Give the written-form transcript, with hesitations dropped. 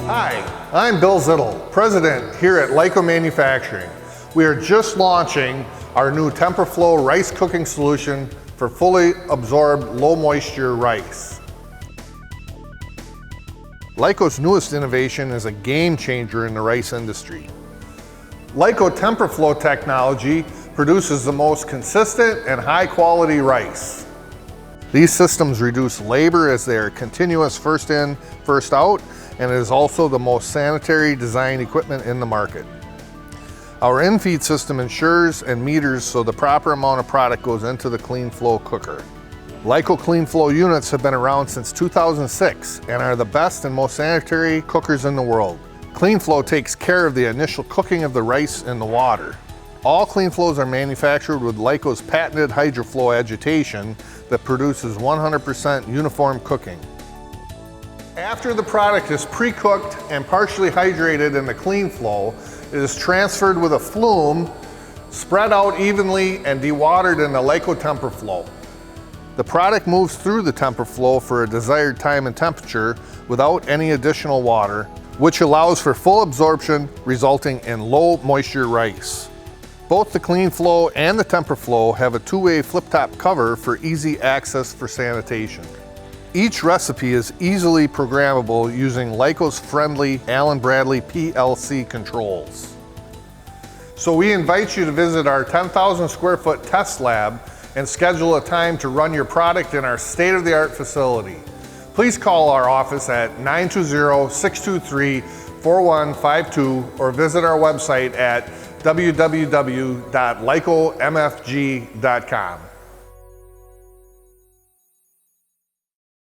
Hi, I'm Bill Zittel, President here at Lyco Manufacturing. We are just launching our new TemperFlow rice cooking solution for fully absorbed low moisture rice. Lyco's newest innovation is a game changer in the rice industry. Lyco TemperFlow technology produces the most consistent and high quality rice. These systems reduce labor as they are continuous first in, first out, and it is also the most sanitary design equipment in the market. Our in-feed system ensures and meters so the proper amount of product goes into the CleanFlow cooker. Lyco CleanFlow units have been around since 2006 and are the best and most sanitary cookers in the world. CleanFlow takes care of the initial cooking of the rice in the water. All CleanFlows are manufactured with Lyco's patented HydroFlow agitation that produces 100% uniform cooking. After the product is pre-cooked and partially hydrated in the CleanFlow, it is transferred with a flume, spread out evenly, and dewatered in the Lyco TemperFlow. The product moves through the TemperFlow for a desired time and temperature without any additional water, which allows for full absorption, resulting in low moisture rice. Both the CleanFlow and the TemperFlow have a two-way flip-top cover for easy access for sanitation. Each recipe is easily programmable using Lyco's friendly Allen Bradley PLC controls. So we invite you to visit our 10,000 square foot test lab and schedule a time to run your product in our state-of-the-art facility. Please call our office at 920-623-4152 or visit our website at www.lycomfg.com.